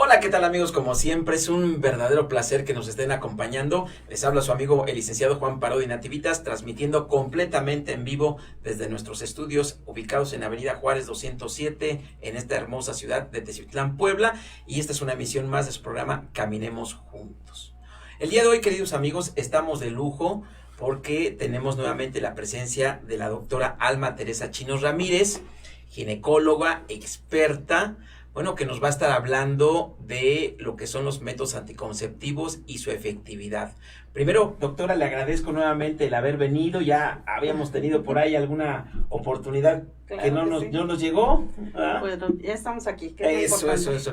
Hola, ¿qué tal amigos? Como siempre es un verdadero placer que nos estén acompañando. Les habla su amigo el licenciado Juan Parodi Nativitas, transmitiendo completamente en vivo desde nuestros estudios ubicados en Avenida Juárez 207 en esta hermosa ciudad de Teciutlán, Puebla. Y esta es una emisión más de su programa Caminemos Juntos. El día de hoy, queridos amigos, estamos de lujo porque tenemos nuevamente la presencia de la doctora Alma Teresa Chinos Ramírez, ginecóloga, experta, bueno, que nos va a estar hablando de lo que son los métodos anticonceptivos y su efectividad. Primero, doctora, le agradezco nuevamente el haber venido. Ya habíamos tenido por ahí alguna oportunidad claro que no nos llegó. ¿Ah? Bueno, ya estamos aquí. Eso,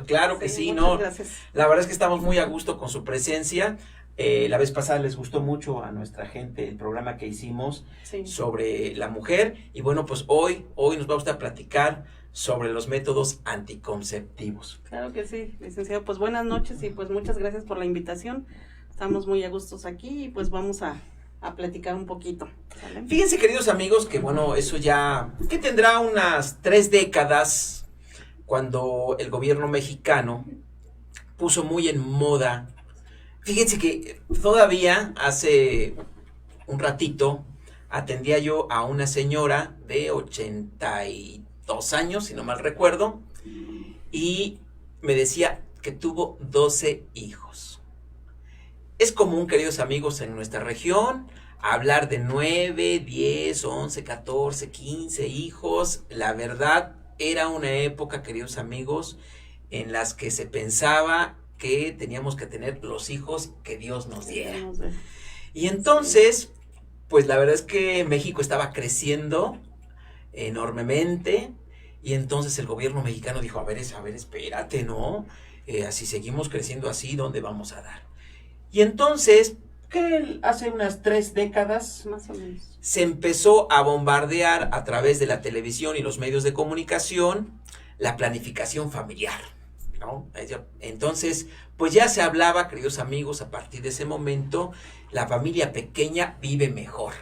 claro que sí, ¿no? Gracias. La verdad es que estamos muy a gusto con su presencia. La vez pasada les gustó mucho a nuestra gente el programa que hicimos sobre la mujer. Y bueno, pues hoy nos va a gustar platicar sobre los métodos anticonceptivos. Claro que sí, licenciado. Pues buenas noches y pues muchas gracias por la invitación. Estamos muy a gustos aquí y pues vamos a platicar un poquito. ¿Sale? Fíjense, queridos amigos, que bueno, eso ya, que tendrá unas 3 décadas, cuando el gobierno mexicano puso muy en moda. Fíjense que todavía hace un ratito atendía yo a una señora de 82 años, si no mal recuerdo, y me decía que tuvo 12 hijos. Es común, queridos amigos, en nuestra región hablar de 9, 10, 11, 14, 15 hijos. La verdad, era una época, queridos amigos, en las que se pensaba que teníamos que tener los hijos que Dios nos diera. Y entonces, pues la verdad es que México estaba creciendo enormemente, y entonces el gobierno mexicano dijo, a ver, espérate, ¿no? Si seguimos creciendo así, ¿dónde vamos a dar? Y entonces, que hace unas 3 décadas, más o menos, se empezó a bombardear a través de la televisión y los medios de comunicación la planificación familiar, ¿no? Entonces, pues ya se hablaba, queridos amigos, a partir de ese momento, la familia pequeña vive mejor,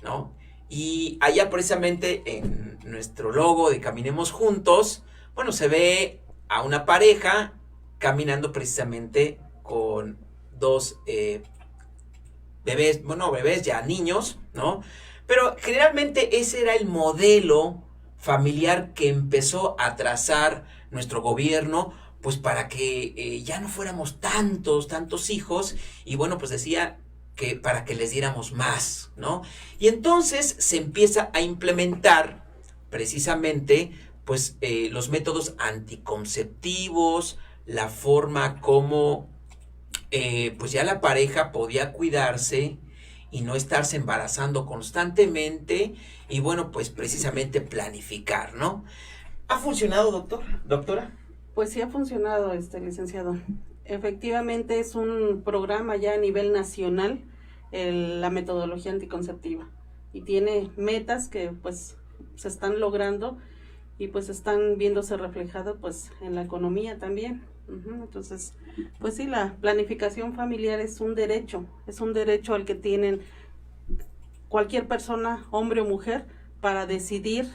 ¿no? Y allá precisamente en nuestro logo de Caminemos Juntos, bueno, se ve a una pareja caminando precisamente con 2 bebés ya niños, ¿no? Pero generalmente ese era el modelo familiar que empezó a trazar nuestro gobierno, pues para que ya no fuéramos tantos hijos, y bueno, pues decía que para que les diéramos más, ¿no? Y entonces se empieza a implementar precisamente pues los métodos anticonceptivos, la forma como pues ya la pareja podía cuidarse y no estarse embarazando constantemente, y bueno, pues precisamente planificar, ¿no? ¿Ha funcionado, doctora? Pues sí ha funcionado, licenciado. Efectivamente es un programa ya a nivel nacional, la metodología anticonceptiva, y tiene metas que pues se están logrando y pues están viéndose reflejadas pues en la economía también. Entonces, pues sí, la planificación familiar es un derecho al que tienen cualquier persona, hombre o mujer, para decidir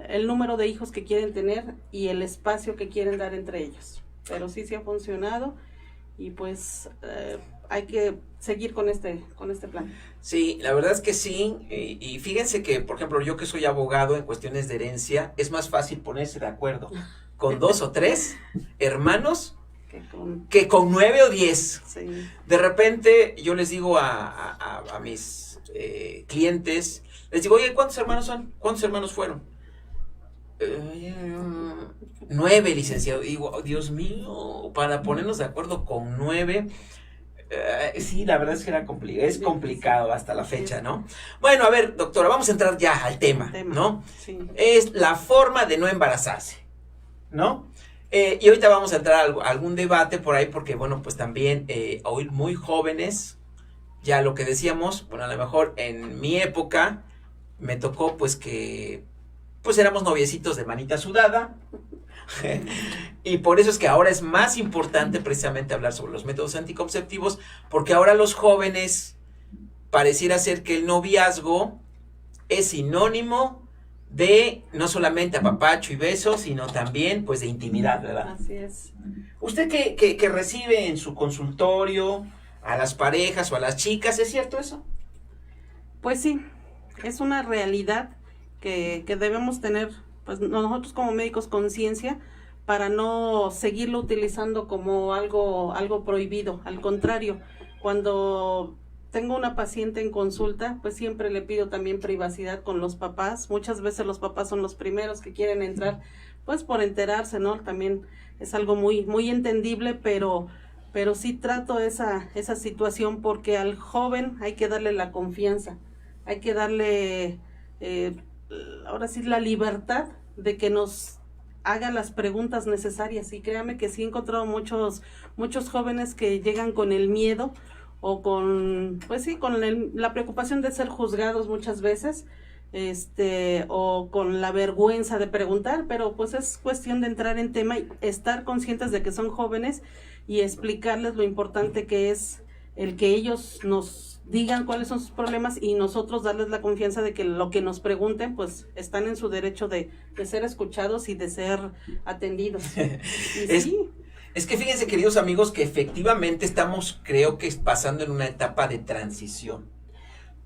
el número de hijos que quieren tener y el espacio que quieren dar entre ellos. Pero sí ha funcionado y pues hay que seguir con este plan. Sí, la verdad es que sí, y fíjense que, por ejemplo, yo que soy abogado en cuestiones de herencia, es más fácil ponerse de acuerdo con 2 o 3 hermanos que con 9 o 10. Sí. De repente yo les digo a mis clientes, les digo, oye, ¿cuántos hermanos son? ¿Cuántos hermanos fueron? 9, licenciado. Digo, oh, Dios mío, para ponernos de acuerdo con 9, Sí, la verdad es que es complicado hasta la fecha, ¿no? Bueno, a ver, doctora, vamos a entrar ya al tema, ¿no? Sí. Es la forma de no embarazarse, ¿no? Y ahorita vamos a entrar a algún debate por ahí porque, bueno, pues también hoy muy jóvenes, ya lo que decíamos, bueno, a lo mejor en mi época me tocó pues que, pues éramos noviecitos de manita sudada. Y por eso es que ahora es más importante precisamente hablar sobre los métodos anticonceptivos, porque ahora los jóvenes pareciera ser que el noviazgo es sinónimo de no solamente apapacho y beso, sino también pues de intimidad, ¿verdad? Así es. Usted que recibe en su consultorio a las parejas o a las chicas, ¿es cierto eso? Pues sí, es una realidad que debemos tener, pues nosotros como médicos, conciencia para no seguirlo utilizando como algo prohibido. Al contrario, cuando tengo una paciente en consulta, pues siempre le pido también privacidad con los papás. Muchas veces los papás son los primeros que quieren entrar, pues por enterarse, ¿no? También es algo muy entendible, pero sí trato esa situación porque al joven hay que darle la confianza, hay que darle, ahora sí, la libertad de que nos haga las preguntas necesarias. Y créame que sí he encontrado muchos jóvenes que llegan con el miedo o con, pues sí, con la preocupación de ser juzgados muchas veces, o con la vergüenza de preguntar, pero pues es cuestión de entrar en tema y estar conscientes de que son jóvenes y explicarles lo importante que es el que ellos nos digan cuáles son sus problemas y nosotros darles la confianza de que lo que nos pregunten pues están en su derecho de ser escuchados y de ser atendidos. Y sí. Es que fíjense, queridos amigos, que efectivamente estamos, creo que pasando en una etapa de transición.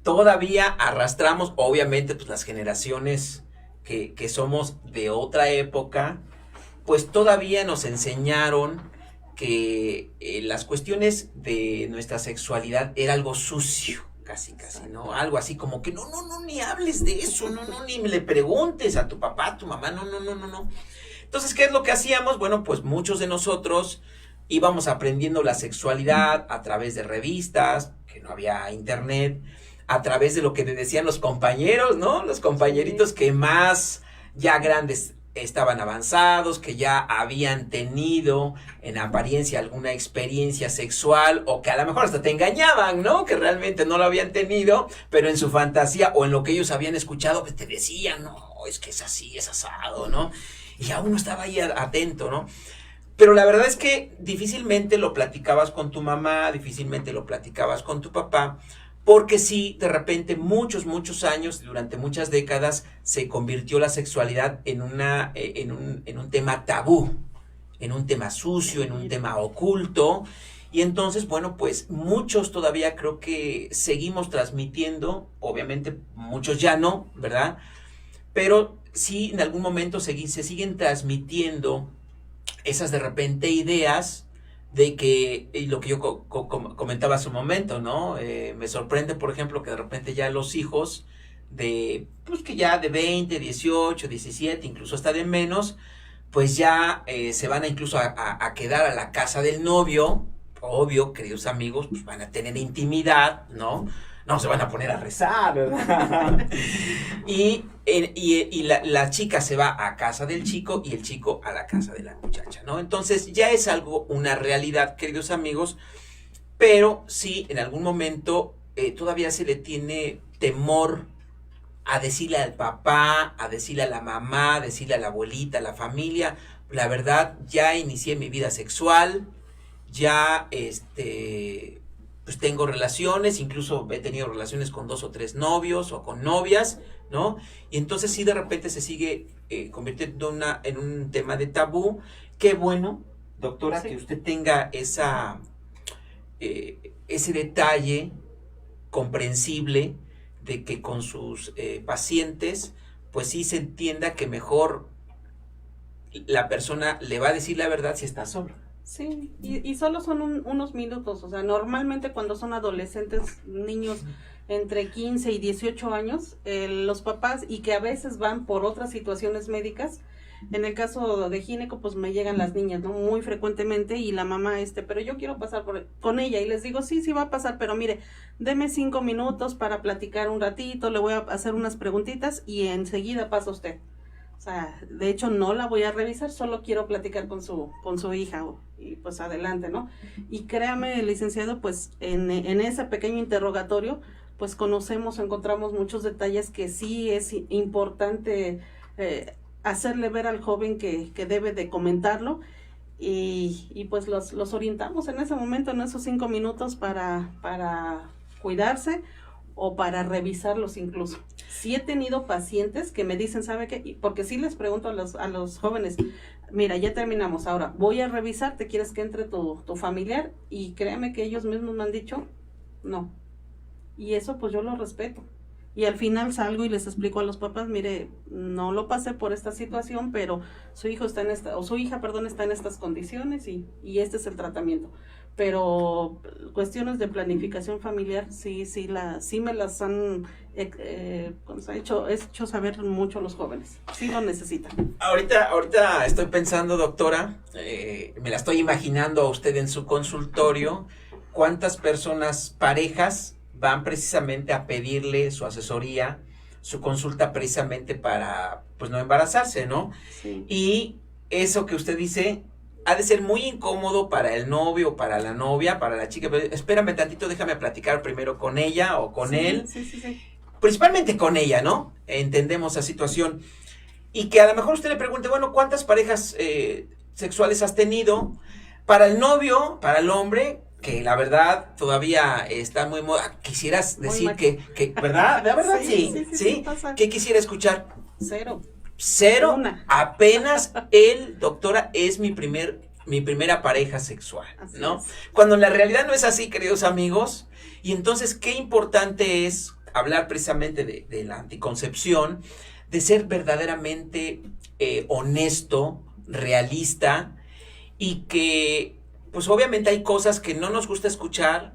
Todavía arrastramos, obviamente, pues las generaciones que somos de otra época, pues todavía nos enseñaron que las cuestiones de nuestra sexualidad era algo sucio, casi, ¿no? Algo así como que no, ni hables de eso, no, ni le preguntes a tu papá, a tu mamá, no. Entonces, ¿qué es lo que hacíamos? Bueno, pues muchos de nosotros íbamos aprendiendo la sexualidad a través de revistas, que no había internet, a través de lo que decían los compañeros, ¿no? Los compañeritos que más ya grandes estaban avanzados, que ya habían tenido en apariencia alguna experiencia sexual o que a lo mejor hasta te engañaban, ¿no? Que realmente no lo habían tenido, pero en su fantasía o en lo que ellos habían escuchado, pues te decían, no, es que es así, es asado, ¿no? Y ya uno estaba ahí atento, ¿no? Pero la verdad es que difícilmente lo platicabas con tu mamá, difícilmente lo platicabas con tu papá, porque sí, de repente, muchos años, durante muchas décadas, se convirtió la sexualidad en un tema tabú, en un tema sucio, en un tema oculto. Y entonces, bueno, pues muchos todavía creo que seguimos transmitiendo, obviamente muchos ya no, ¿verdad? Pero sí, en algún momento se siguen transmitiendo esas de repente ideas de que, y lo que yo comentaba hace un momento, ¿no? Me sorprende, por ejemplo, que de repente ya los hijos pues que ya de 20, 18, 17, incluso hasta de menos, pues ya se van incluso a quedar a la casa del novio, obvio, queridos amigos, pues van a tener intimidad, ¿no? No se van a poner a rezar, ¿verdad? y la chica se va a casa del chico y el chico a la casa de la muchacha, ¿no? Entonces ya es una realidad, queridos amigos, pero sí, en algún momento todavía se le tiene temor a decirle al papá, a decirle a la mamá, a decirle a la abuelita, a la familia. La verdad, ya inicié mi vida sexual, ya pues tengo relaciones, incluso he tenido relaciones con 2 o 3 novios o con novias, ¿no? Y entonces sí de repente se sigue convirtiendo en un tema de tabú. Qué bueno, doctora, sí, que usted tenga ese detalle comprensible de que con sus pacientes, pues sí se entienda que mejor la persona le va a decir la verdad si está solo. Sí, y solo son unos minutos, o sea, normalmente cuando son adolescentes, niños entre 15 y 18 años, los papás, y que a veces van por otras situaciones médicas, En el caso de gineco, pues me llegan las niñas, ¿no? Muy frecuentemente, y la mamá, pero yo quiero pasar con ella, y les digo, sí, sí va a pasar, pero mire, deme 5 minutos para platicar un ratito, le voy a hacer unas preguntitas y enseguida pasa usted. O sea, de hecho no la voy a revisar, solo quiero platicar con su hija, y pues adelante, ¿no? Y créame, licenciado, pues en ese pequeño interrogatorio, pues encontramos muchos detalles que sí es importante hacerle ver al joven que debe de comentarlo, y pues los orientamos en ese momento, en esos 5 minutos para cuidarse o para revisarlos incluso. Sí he tenido pacientes que me dicen, ¿sabe qué? Porque sí les pregunto a los jóvenes, mira, ya terminamos, ahora voy a revisar, ¿te quieres que entre tu familiar? Y créeme que ellos mismos me han dicho, no. Y eso pues yo lo respeto. Y al final salgo y les explico a los papás, mire, no lo pasé por esta situación, pero su hijo está su hija, perdón, está en estas condiciones, y este es el tratamiento. Pero cuestiones de planificación familiar sí me las han hecho saber mucho los jóvenes. Sí lo necesitan. Ahorita estoy pensando, doctora, me la estoy imaginando a usted en su consultorio, ¿cuántas personas, parejas, van precisamente a pedirle su asesoría, su consulta precisamente para, pues, no embarazarse, ¿no? Sí. Y eso que usted dice ha de ser muy incómodo para el novio, para la novia, para la chica, pero espérame tantito, déjame platicar primero con ella o con él. Sí. Principalmente con ella, ¿no? Entendemos la situación. Y que a lo mejor usted le pregunte, bueno, ¿cuántas parejas sexuales has tenido? Para el novio, para el hombre, que la verdad todavía está muy moda. Quisieras decir que ¿verdad? ¿De verdad? Sí. ¿Qué quisiera escuchar? Cero. Una. Apenas doctora, es mi primera pareja sexual, así ¿no? Es. Cuando en la realidad no es así, queridos amigos. Y entonces, qué importante es hablar precisamente de la anticoncepción, de ser verdaderamente honesto, realista, y que pues obviamente hay cosas que no nos gusta escuchar,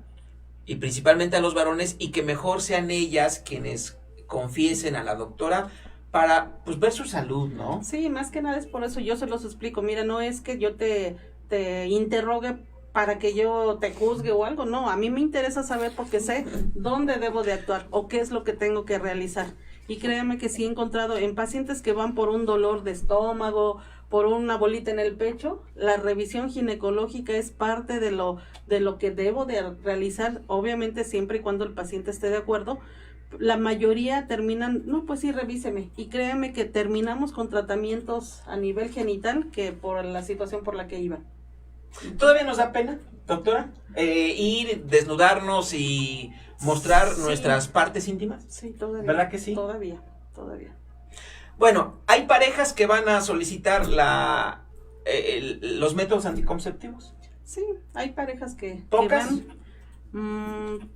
y principalmente a los varones, y que mejor sean ellas quienes confiesen a la doctora para pues ver su salud, ¿no? Sí, más que nada es por eso yo se los explico. Mira, no es que yo te interrogue para que yo te juzgue o algo, no, a mí me interesa saber porque sé dónde debo de actuar o qué es lo que tengo que realizar. Y créanme que sí he encontrado en pacientes que van por un dolor de estómago, por una bolita en el pecho, la revisión ginecológica es parte de lo que debo de realizar, obviamente siempre y cuando el paciente esté de acuerdo. La mayoría terminan, no, pues sí, revíseme. Y créanme que terminamos con tratamientos a nivel genital que por la situación por la que iba. ¿Todavía nos da pena, doctora, ir, desnudarnos y mostrar nuestras partes íntimas? Sí, todavía. ¿Verdad que sí? Todavía. Bueno, hay parejas que van a solicitar los métodos anticonceptivos. Sí, hay parejas que ¿Pocas? que van,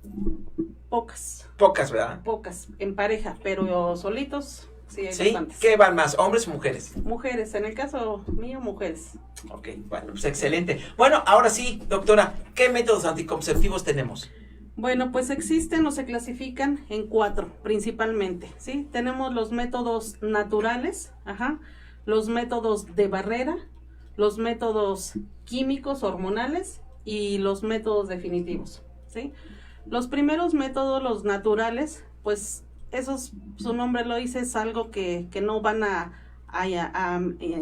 pocas. Pocas, ¿verdad? Pocas, en pareja, pero solitos, sí hay ¿Sí? bastantes. ¿Qué van más, hombres o mujeres? Mujeres, en el caso mío, mujeres. Ok, bueno, pues excelente. Bueno, ahora sí, doctora, ¿qué métodos anticonceptivos tenemos? Bueno, pues existen o se clasifican en 4 principalmente, ¿sí? Tenemos los métodos naturales, los métodos de barrera, los métodos químicos, hormonales y los métodos definitivos, ¿sí? Los primeros métodos, los naturales, pues esos, su nombre lo dice, es algo que no van a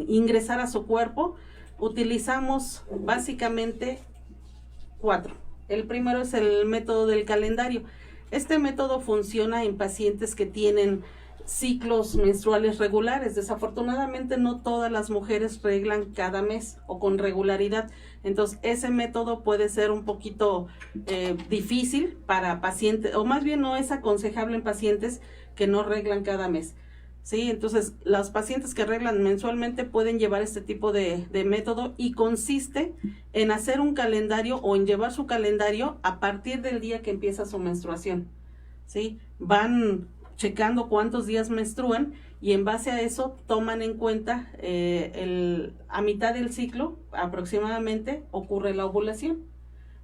ingresar a su cuerpo. Utilizamos básicamente 4. El primero es el método del calendario. Este método funciona en pacientes que tienen ciclos menstruales regulares. Desafortunadamente no todas las mujeres reglan cada mes o con regularidad. Entonces ese método puede ser un poquito difícil para pacientes, o más bien no es aconsejable en pacientes que no reglan cada mes. Sí, entonces los pacientes que reglan mensualmente pueden llevar este tipo de método, y consiste en hacer un calendario o en llevar su calendario a partir del día que empieza su menstruación. ¿Sí? Van checando cuántos días menstruan y en base a eso toman en cuenta a mitad del ciclo aproximadamente ocurre la ovulación.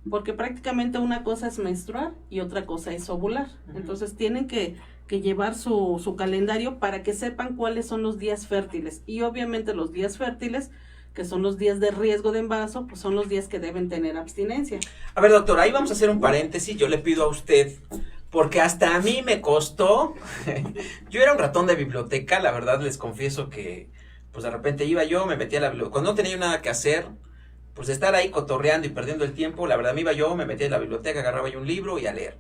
Porque prácticamente una cosa es menstruar y otra cosa es ovular. Entonces tienen que que llevar su calendario para que sepan cuáles son los días fértiles. Y obviamente los días fértiles, que son los días de riesgo de embarazo, pues son los días que deben tener abstinencia. A ver, doctora, ahí vamos a hacer un paréntesis. Yo le pido a usted, porque hasta a mí me costó. Yo era un ratón de biblioteca, la verdad les confieso que, pues de repente iba yo, me metía a la biblioteca. Cuando no tenía nada que hacer, pues de estar ahí cotorreando y perdiendo el tiempo, la verdad me iba yo, me metía en la biblioteca, agarraba yo un libro y a leer.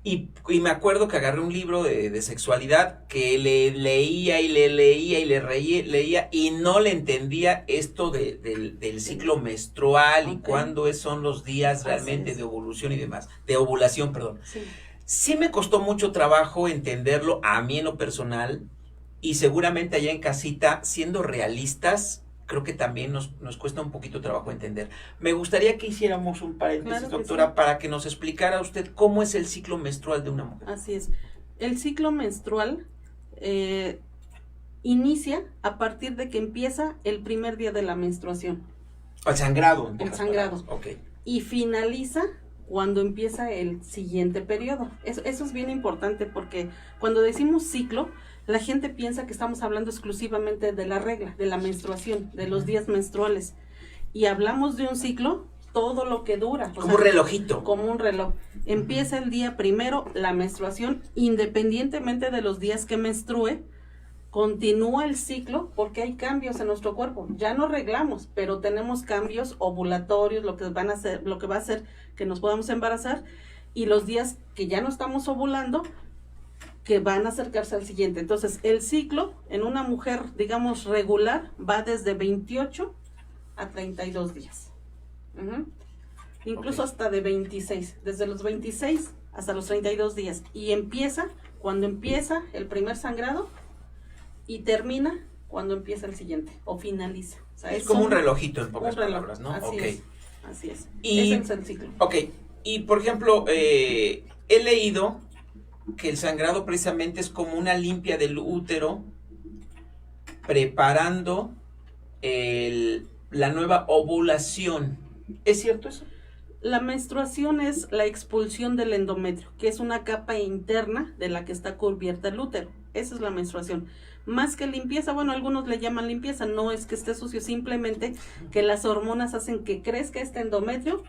Y me acuerdo que agarré un libro de sexualidad que le leía y le leía y leía y no le entendía esto del ciclo menstrual y cuándo son los días realmente de ovulación y demás, de ovulación, perdón. Sí me costó mucho trabajo entenderlo a mí en lo personal y seguramente allá en casita, siendo realistas, creo que también nos cuesta un poquito trabajo entender. Me gustaría que hiciéramos un paréntesis, claro, doctora, sí, para que nos explicara usted cómo es el ciclo menstrual de una mujer. Así es. El ciclo menstrual inicia a partir de que empieza el primer día de la menstruación. El sangrado. El sangrado. Okay. Y finaliza cuando empieza el siguiente periodo. Eso es bien importante porque cuando decimos ciclo, la gente piensa que estamos hablando exclusivamente de la regla, de la menstruación, de los días menstruales. Y hablamos de un ciclo, todo lo que dura. Como un relojito. Como un reloj. Empieza el día primero, la menstruación, independientemente de los días que menstrue, continúa el ciclo porque hay cambios en nuestro cuerpo. Ya no arreglamos, pero tenemos cambios ovulatorios, lo que va a hacer que nos podamos embarazar, y los días que ya no estamos ovulando, que van a acercarse al siguiente. Entonces, el ciclo en una mujer, digamos, regular, va desde 28 a 32 días. Incluso hasta de 26. Desde los 26 hasta los 32 días. Y empieza cuando empieza el primer sangrado y termina cuando empieza el siguiente o finaliza. O sea, es como un relojito en pocas palabras, ¿no? Así es. Y, ese es el ciclo. Ok. Y, por ejemplo, he leído que el sangrado precisamente es como una limpia del útero preparando la nueva ovulación. ¿Es cierto eso? La menstruación es la expulsión del endometrio, que es una capa interna de la que está cubierta el útero. Esa es la menstruación. Más que limpieza, bueno, algunos le llaman limpieza, no es que esté sucio, simplemente que las hormonas hacen que crezca este endometrio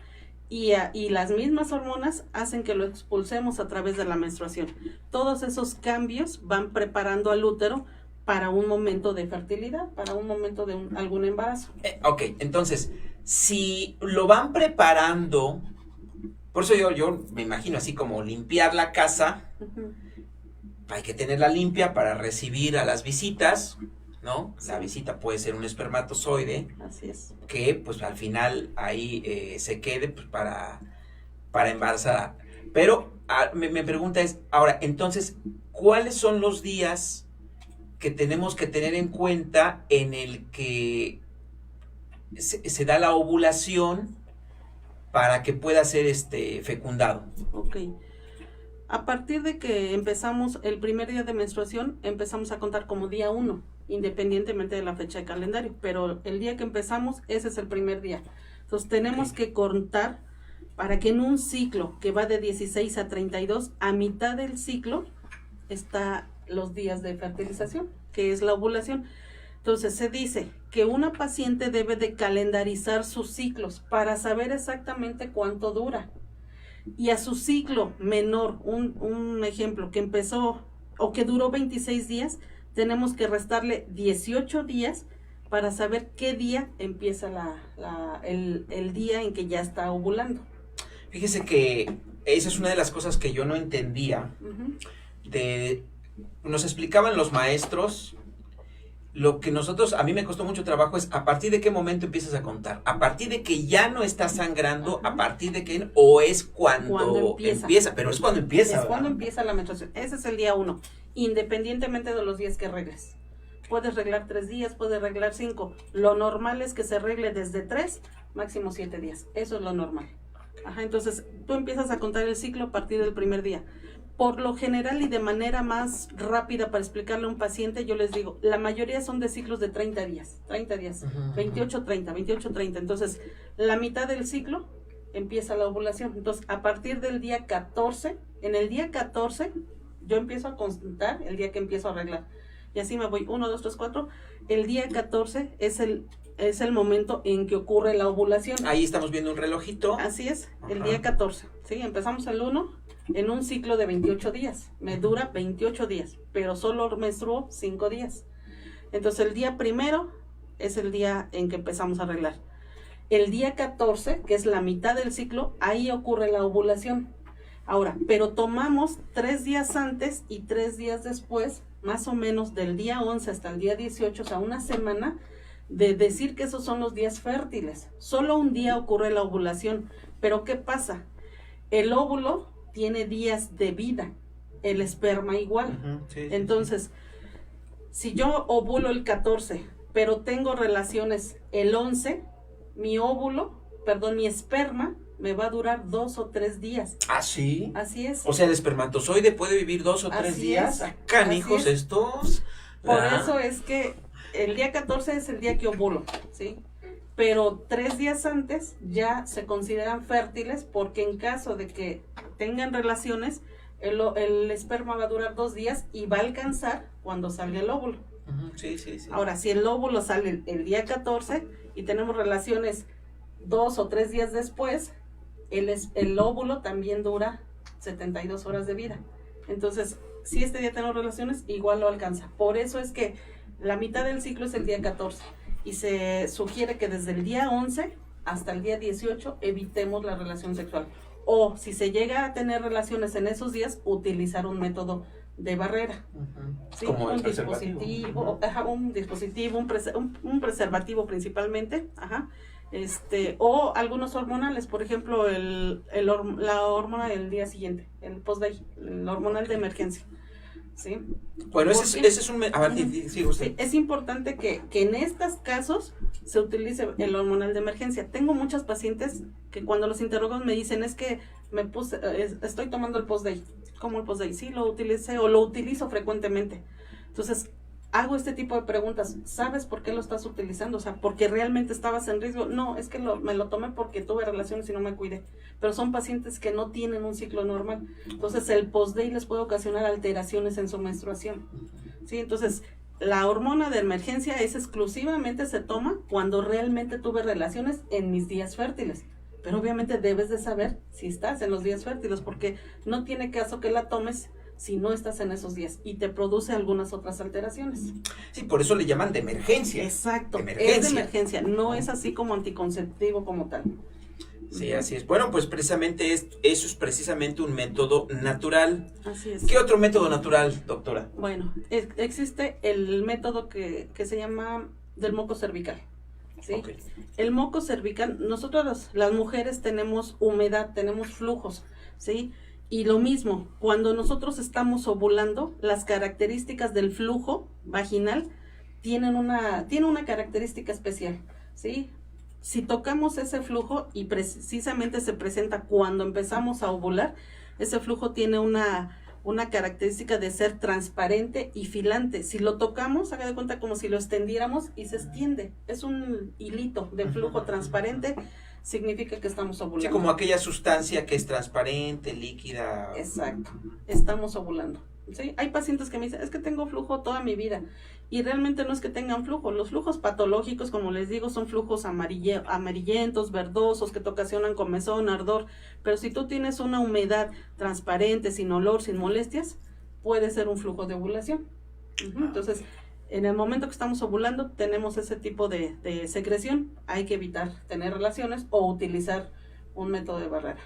y las mismas hormonas hacen que lo expulsemos a través de la menstruación. Todos esos cambios van preparando al útero para un momento de fertilidad, para un momento de algún embarazo. Ok, entonces, si lo van preparando, por eso yo me imagino así como limpiar la casa, hay que tenerla limpia para recibir a las visitas, ¿no? Sí. La visita puede ser un espermatozoide. Así es. Que pues al final ahí se quede pues, para embarazar. Pero mi pregunta es, ahora, entonces, ¿cuáles son los días que tenemos que tener en cuenta en el que se da la ovulación para que pueda ser fecundado? Ok. A partir de que empezamos el primer día de menstruación, empezamos a contar como día 1, independientemente de la fecha de calendario, pero el día que empezamos, ese es el primer día. Entonces tenemos que contar para que en un ciclo que va de 16 a 32, a mitad del ciclo está los días de fertilización, que es la ovulación. Entonces se dice que una paciente debe de calendarizar sus ciclos para saber exactamente cuánto dura. Y a su ciclo menor, un ejemplo que empezó o que duró 26 días, tenemos que restarle 18 días para saber qué día empieza el día en que ya está ovulando. Fíjese que esa es una de las cosas que yo no entendía. Nos explicaban los maestros. Lo que a mí me costó mucho trabajo es a partir de qué momento empiezas a contar, a partir de que ya no estás sangrando, a partir de que, o es cuando empieza, pero es cuando empieza. Es cuando empieza la menstruación, ese es el día 1, independientemente de los días que regles. Puedes reglar 3 días, puedes reglar 5, lo normal es que se regle desde 3, máximo 7 días, eso es lo normal. Entonces tú empiezas a contar el ciclo a partir del primer día. Por lo general y de manera más rápida para explicarle a un paciente, yo les digo, la mayoría son de ciclos de 30 días, 28-30. Entonces, la mitad del ciclo empieza la ovulación. Entonces, a partir del día 14, en el día 14 yo empiezo a consultar el día que empiezo a arreglar. Y así me voy, 1, 2, 3, 4. El día 14 es el momento en que ocurre la ovulación. Ahí estamos viendo un relojito. Así es, el Ajá. día 14, ¿sí? Empezamos el 1 en un ciclo de 28 días. Me dura 28 días, pero solo menstruo 5 días. Entonces el día primero es el día en que empezamos a arreglar. El día 14, que es la mitad del ciclo, ahí ocurre la ovulación. Ahora, pero tomamos 3 días antes y 3 días después, más o menos del día 11 hasta el día 18, o sea, una semana, de decir que esos son los días fértiles. Solo un día ocurre la ovulación. Pero ¿qué pasa? El óvulo tiene días de vida, el esperma igual. Ujú, sí, sí, Entonces, si yo ovulo el 14, pero tengo relaciones el 11, mi esperma me va a durar 2 o 3 días. ¿Ah, sí? Así es. O sea, el espermatozoide puede vivir 2 o 3 Así días. es, Canijos así es. estos. Por Ah, eso es que el día 14 es el día que ovulo, ¿sí? Pero 3 días antes ya se consideran fértiles, porque en caso de que tengan relaciones, el esperma va a durar 2 días y va a alcanzar cuando salga el óvulo. ujú, sí, sí, sí. Ahora, si el óvulo sale el día 14 y tenemos relaciones 2 o 3 días después, el óvulo también dura 72 horas de vida. Entonces, si este día tenemos relaciones, igual lo alcanza. Por eso es que la mitad del ciclo es el día 14 y se sugiere que desde el día 11 hasta el día 18 evitemos la relación sexual. O si se llega a tener relaciones en esos días, utilizar un método de barrera. Ujú. Sí, Como el un preservativo. dispositivo, Ujú. ajá, un dispositivo, un preservativo principalmente, ajá, o algunos hormonales, por ejemplo, la hormona del día siguiente, el post-day, el hormonal de emergencia, ¿sí? Bueno, ese Porque es un... A ver, sigue usted. sí, es importante que en estos casos se utilice el hormonal de emergencia. Tengo muchas pacientes que cuando los interrogo me dicen, es que estoy tomando el post-day. ¿Cómo el post-day? Sí, lo utilicé o lo utilizo frecuentemente. Entonces, hago este tipo de preguntas. ¿Sabes por qué lo estás utilizando? O sea, ¿porque realmente estabas en riesgo? No, es que me lo tomé porque tuve relaciones y no me cuidé. Pero son pacientes que no tienen un ciclo normal. Entonces, el post-day les puede ocasionar alteraciones en su menstruación. ¿Sí? Entonces, la hormona de emergencia es exclusivamente se toma cuando realmente tuve relaciones en mis días fértiles. Pero obviamente debes de saber si estás en los días fértiles, porque no tiene caso que la tomes si no estás en esos días y te produce algunas otras alteraciones. Sí, por eso le llaman de emergencia. Exacto, Emergencia. es de emergencia, no es así como anticonceptivo como tal. Sí, así es. Bueno, pues precisamente eso es precisamente un método natural. Así es. ¿Qué otro método natural, doctora? Bueno, existe el método que se llama del moco cervical. ¿Sí? Ok. El moco cervical, nosotros las mujeres tenemos humedad, tenemos flujos, ¿sí? Y lo mismo, cuando nosotros estamos ovulando, las características del flujo vaginal tiene una característica especial, ¿sí? Si tocamos ese flujo y precisamente se presenta cuando empezamos a ovular, ese flujo tiene una característica de ser transparente y filante. Si lo tocamos, haga de cuenta como si lo extendiéramos y se extiende. Es un hilito de flujo transparente, significa que estamos ovulando. Sí, como aquella sustancia que es transparente, líquida. Exacto, estamos ovulando. ¿Sí? Hay pacientes que me dicen, es que tengo flujo toda mi vida. Y realmente no es que tengan flujo. Los flujos patológicos, como les digo, son flujos amarillentos, verdosos, que te ocasionan comezón, ardor. Pero si tú tienes una humedad transparente, sin olor, sin molestias, puede ser un flujo de ovulación. Entonces, en el momento que estamos ovulando, tenemos ese tipo de secreción. Hay que evitar tener relaciones o utilizar un método de barrera.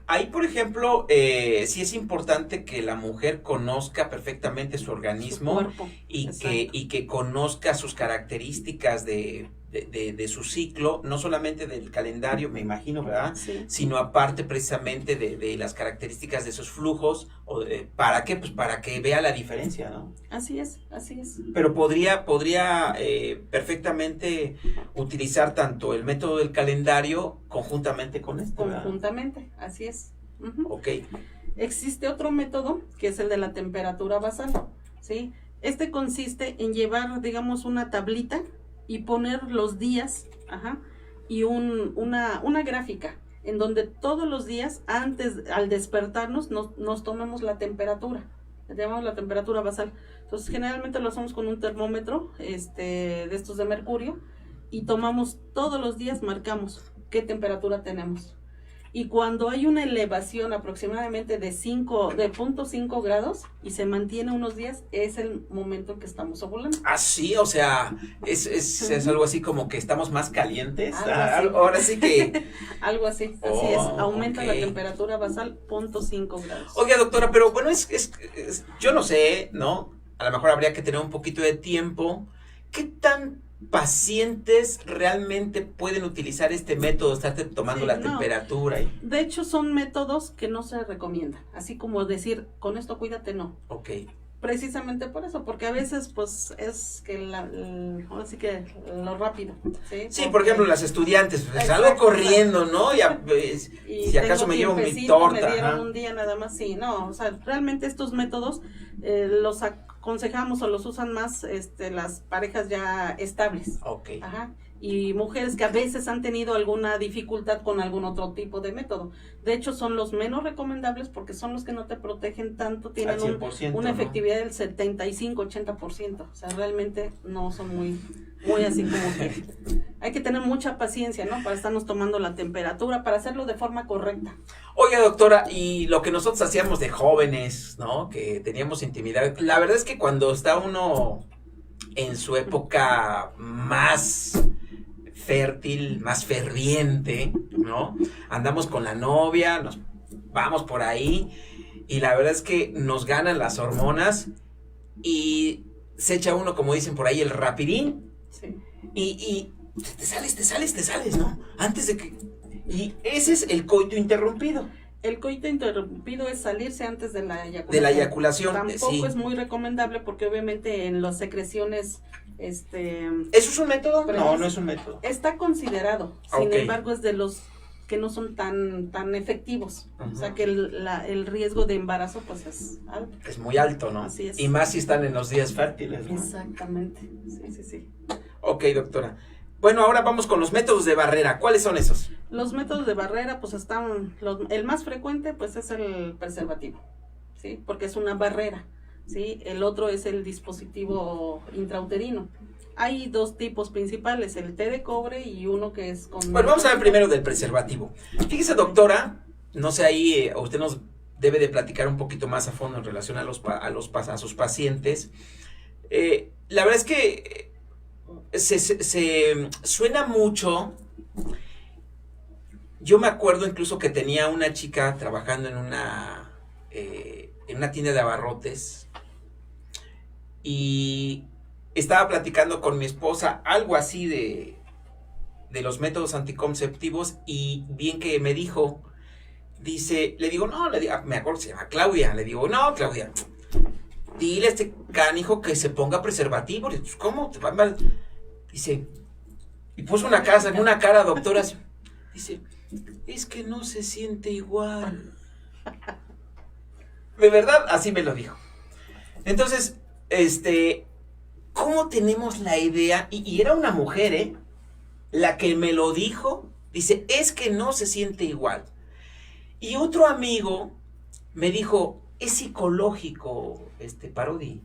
Ahí, por ejemplo, sí es importante que la mujer conozca perfectamente su organismo, Su cuerpo, y que conozca sus características de su ciclo, no solamente del calendario, me imagino, ¿verdad? Sí. Sino aparte precisamente de las características de esos flujos. ¿Para qué? Pues para que vea la diferencia, ¿no? Así es, así es. Pero podría perfectamente utilizar tanto el método del calendario conjuntamente con esto, ¿verdad? Conjuntamente, así es. Ok. Existe otro método que es el de la temperatura basal, ¿sí? Este consiste en llevar, digamos, una tablita y poner los días, y una gráfica en donde todos los días, al despertarnos, nos tomemos la temperatura, le llamamos la temperatura basal. Entonces generalmente lo hacemos con un termómetro de estos de mercurio y tomamos todos los días, marcamos qué temperatura tenemos. Y cuando hay una elevación aproximadamente de 0.5 grados y se mantiene unos días, es el momento en que estamos ovulando. Ah, sí, o sea, es algo así como que estamos más calientes. Ahora sí que... Algo así, así es. Aumenta la temperatura basal 0.5 grados. Oiga, doctora, pero bueno, yo no sé, ¿no? A lo mejor habría que tener un poquito de tiempo. ¿Qué tan pacientes realmente pueden utilizar este método, estarte tomando la temperatura? De hecho, son métodos que no se recomiendan, así como decir, con esto cuídate, no. Ok. Precisamente por eso, porque a veces, pues, es que ahora sí que lo rápido, ¿sí? Sí, por ejemplo, las estudiantes, pues, salgo corriendo, ¿no? Y si acaso me llevo mi torta. Me dieron un día nada más, sí, no, o sea, realmente estos métodos los aconsejamos o los usan más las parejas ya estables. Ok. Ajá. Y mujeres que a veces han tenido alguna dificultad con algún otro tipo de método. De hecho, son los menos recomendables porque son los que no te protegen tanto, tienen una efectividad del 75-80%. O sea, realmente no son muy así como que... Hay que tener mucha paciencia, ¿no? Para estarnos tomando la temperatura, para hacerlo de forma correcta. Oiga, doctora, y lo que nosotros hacíamos de jóvenes, ¿no? Que teníamos intimidad. La verdad es que cuando está uno en su época más fértil, más ferviente, ¿no? Andamos con la novia, nos vamos por ahí y la verdad es que nos ganan las hormonas y se echa uno, como dicen por ahí, el rapidín. Sí. Y te sales, ¿no? Antes de que... Y ese es el coito interrumpido. El coito interrumpido es salirse antes de la eyaculación. De la eyaculación, Tampoco sí. es muy recomendable porque obviamente en las secreciones... ¿Eso es un método? No es un método. Está considerado, sin Okay. embargo es de los que no son tan efectivos. Uh-huh. O sea que el riesgo de embarazo pues es alto. Es muy alto, ¿no? Así es. Y más si están en los días fértiles, ¿no? Exactamente, sí. Ok, doctora. Bueno, ahora vamos con los métodos de barrera. ¿Cuáles son esos? Los métodos de barrera pues están, el más frecuente pues es el preservativo, ¿sí? Porque es una barrera, ¿sí? El otro es el dispositivo intrauterino. Hay dos tipos principales, el té de cobre y uno que es con... Bueno, vamos a ver primero del preservativo. Fíjese, doctora, no sé, ahí usted nos debe de platicar un poquito más a fondo en relación a sus pacientes. La verdad es que se suena mucho. Yo me acuerdo incluso que tenía una chica trabajando en una tienda de abarrotes y estaba platicando con mi esposa algo así de los métodos anticonceptivos y bien que me dijo, le digo, me acuerdo, se llama Claudia, le digo, no, Claudia, dile a este canijo que se ponga preservativo. Pues, ¿cómo? Te va mal. Dice, y puso una cara, doctora, dice, es que no se siente igual. De verdad, así me lo dijo. Entonces, ¿cómo tenemos la idea? Y era una mujer, la que me lo dijo, dice, es que no se siente igual. Y otro amigo me dijo, es psicológico, Parodi.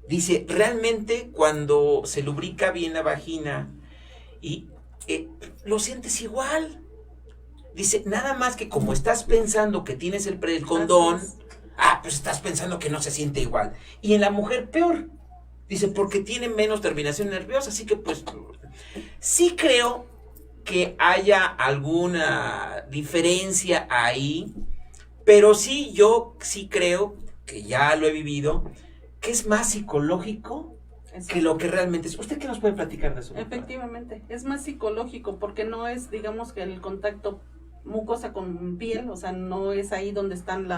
Dice, realmente cuando se lubrica bien la vagina y lo sientes igual. Dice, nada más que como estás pensando que tienes el condón, pues estás pensando que no se siente igual. Y en la mujer peor. Dice, porque tiene menos terminación nerviosa, así que pues sí creo que haya alguna diferencia ahí, pero sí, yo sí creo, que ya lo he vivido, que es más psicológico que lo que realmente es. ¿Usted qué nos puede platicar de eso? Efectivamente, es más psicológico porque no es, digamos, que el contacto mucosa con piel, o sea, no es ahí donde están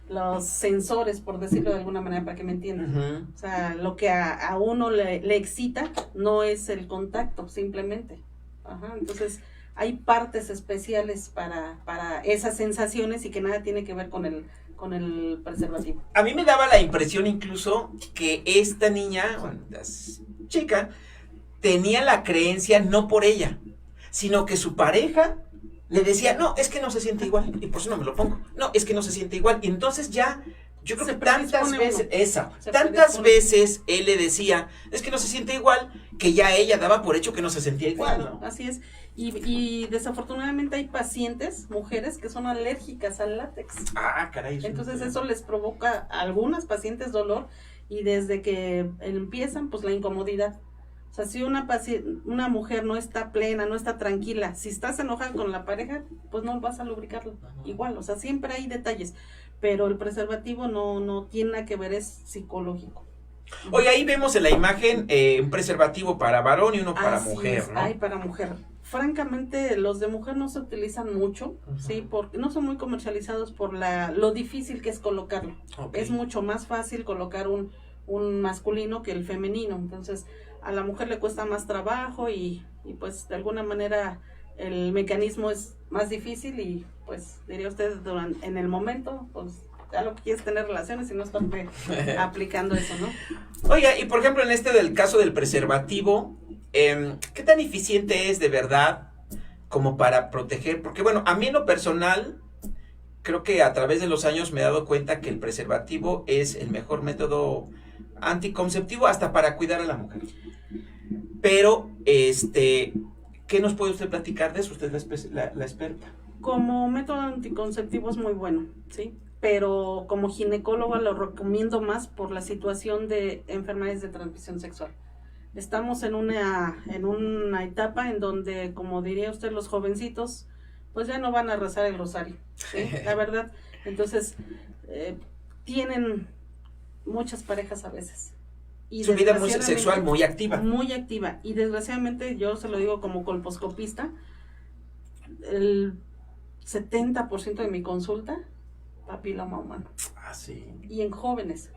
los sensores, por decirlo de alguna manera, para que me entiendan. Uh-huh. O sea, lo que a uno le excita no es el contacto, simplemente. Ajá, entonces hay partes especiales para esas sensaciones y que nada tiene que ver con el preservativo. A mí me daba la impresión incluso que esta niña, chica, tenía la creencia no por ella, sino que su pareja le decía, no, es que no se siente igual, y por eso no me lo pongo. No, es que no se siente igual. Y entonces ya Yo creo Se que tantas predispone veces, uno. Se tantas predispone. veces él le decía, es que no se siente igual, que ya ella daba por hecho que no se sentía igual, Claro, ¿no? así es. Y desafortunadamente hay pacientes, mujeres, que son alérgicas al látex. Ah, caray. Entonces eso les provoca a algunas pacientes dolor y desde que empiezan, pues la incomodidad. O sea, si una mujer no está plena, no está tranquila, si estás enojada con la pareja, pues no vas a lubricarlo. Igual, o sea, siempre hay detalles, pero el preservativo no tiene nada que ver, es psicológico. Oye, ahí vemos en la imagen un preservativo para varón y uno para Así mujer, es, ¿no? hay para mujer. Francamente, los de mujer no se utilizan mucho, ¿sí? Porque no son muy comercializados por lo difícil que es colocarlo. Okay. Es mucho más fácil colocar un masculino que el femenino. Entonces, a la mujer le cuesta más trabajo y pues de alguna manera el mecanismo es más difícil y pues diría usted en el momento, pues ya lo que quieres tener relaciones y no estar aplicando eso, ¿no? Oiga, y por ejemplo en este del caso del preservativo, ¿qué tan eficiente es de verdad como para proteger? Porque bueno, a mí en lo personal, creo que a través de los años me he dado cuenta que el preservativo es el mejor método anticonceptivo hasta para cuidar a la mujer. Pero, ¿qué nos puede usted platicar de eso? Usted es la experta. Como método anticonceptivo es muy bueno, ¿sí? Pero como ginecóloga lo recomiendo más por la situación de enfermedades de transmisión sexual. Estamos en una etapa en donde, como diría usted, los jovencitos, pues ya no van a rezar el rosario, ¿sí? La verdad. Entonces, tienen muchas parejas a veces. Y su vida muy sexual muy activa. Muy activa. Y desgraciadamente, yo se lo digo como colposcopista, el 70% de mi consulta, papiloma humano. Ah, sí. Y en jóvenes